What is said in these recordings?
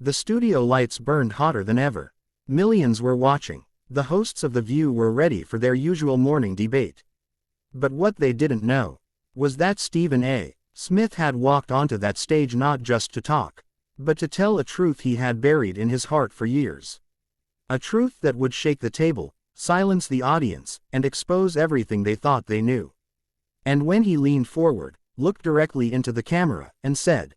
The studio lights burned hotter than ever. Millions were watching. The hosts of The View were ready for their usual morning debate. But what they didn't know was that StephenASmith had walked onto that stage not just to talk, but to tell a truth he had buried in his heart for years. A truth that would shake the table, silence the audience, and expose everything they thought they knew. And when he leaned forward, looked directly into the camera, and said,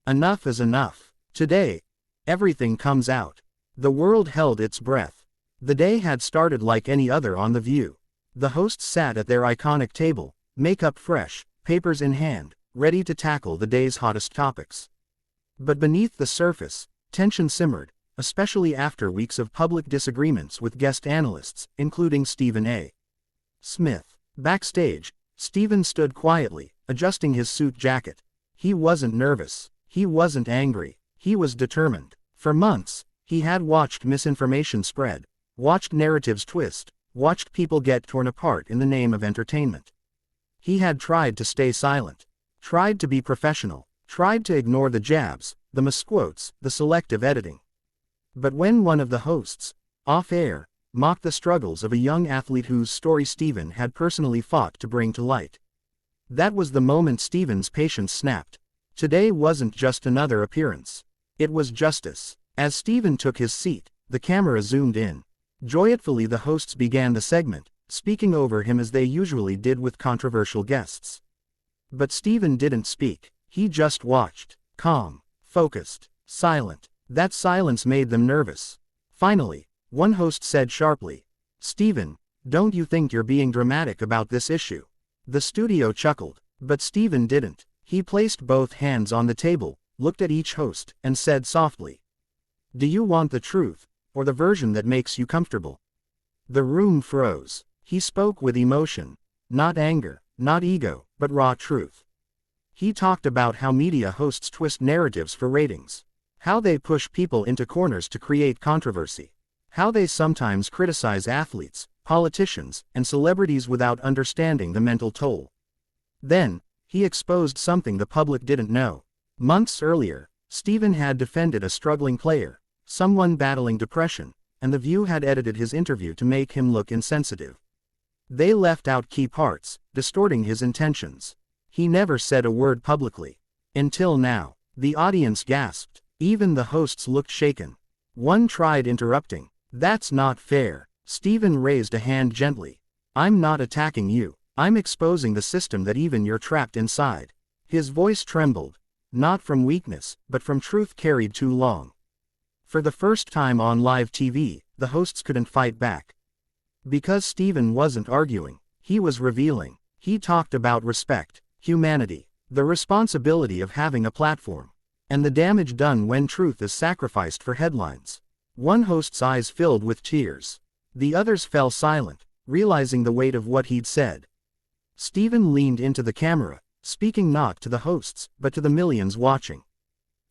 "Enough is enough. Today, everything comes out." The world held its breath. The day had started like any other on The View. The hosts sat at their iconic table, makeup fresh, papers in hand, ready to tackle the day's hottest topics. But beneath the surface, tension simmered, especially after weeks of public disagreements with guest analysts, including StephenASmith. Backstage, Stephen stood quietly, adjusting his suit jacket. He wasn't nervous. He wasn't angry. He was determined. For months, he had watched misinformation spread, watched narratives twist, watched people get torn apart in the name of entertainment. He had tried to stay silent, tried to be professional, tried to ignore the jabs, the misquotes, the selective editing. But when one of the hosts, off-air, mocked the struggles of a young athlete whose story Stephen had personally fought to bring to light, that was the moment Stephen's patience snapped. Today wasn't just another appearance. It was justice. As Stephen took his seat, the camera zoomed in. Joyfully the hosts began the segment, speaking over him as they usually did with controversial guests. But Stephen didn't speak. He just watched, calm, focused, silent. That silence made them nervous. Finally, one host said sharply, "Stephen, don't you think you're being dramatic about this issue?" The studio chuckled, but Stephen didn't. He placed both hands on the table, looked at each host, and said softly, "Do you want the truth, or the version that makes you comfortable?" The room froze. He spoke with emotion, not anger, not ego, but raw truth. He talked about how media hosts twist narratives for ratings, how they push people into corners to create controversy, how they sometimes criticize athletes, politicians, and celebrities without understanding the mental toll. Then, he exposed something the public didn't know. Months earlier, Stephen had defended a struggling player, someone battling depression, and The View had edited his interview to make him look insensitive. They left out key parts, distorting his intentions. He never said a word publicly. Until now. The audience gasped. Even the hosts looked shaken. One tried interrupting. "That's not fair." Stephen raised a hand gently. "I'm not attacking you. I'm exposing the system that even you're trapped inside." His voice trembled. Not from weakness, but from truth carried too long. For the first time on live TV, the hosts couldn't fight back. Because Stephen wasn't arguing, he was revealing. He talked about respect, humanity, the responsibility of having a platform, and the damage done when truth is sacrificed for headlines. One host's eyes filled with tears. The others fell silent, realizing the weight of what he'd said. Stephen leaned into the camera, speaking not to the hosts, but to the millions watching.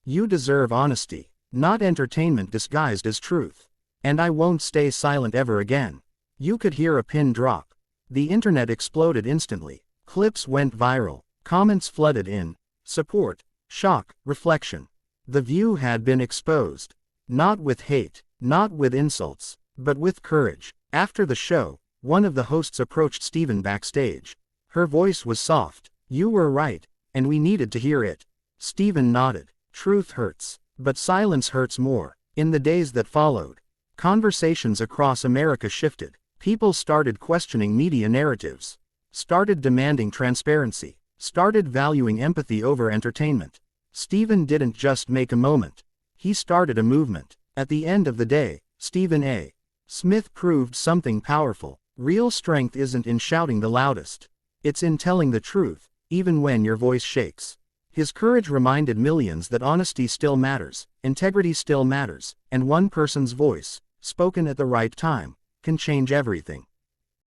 "You deserve honesty. Not entertainment disguised as truth. And I won't stay silent ever again." You could hear a pin drop. The internet exploded instantly. Clips went viral. Comments flooded in. Support, shock, reflection. The View had been exposed. Not with hate, not with insults, but with courage. After the show, one of the hosts approached Stephen backstage. Her voice was soft. "You were right, and we needed to hear it." Stephen nodded. Truth hurts. But silence hurts more. In the days that followed, conversations across America shifted. People started questioning media narratives, started demanding transparency, started valuing empathy over entertainment. Stephen didn't just make a moment. He started a movement. At the end of the day, StephenASmith proved something powerful. Real strength isn't in shouting the loudest. It's in telling the truth, even when your voice shakes. His courage reminded millions that honesty still matters, integrity still matters, and one person's voice, spoken at the right time, can change everything.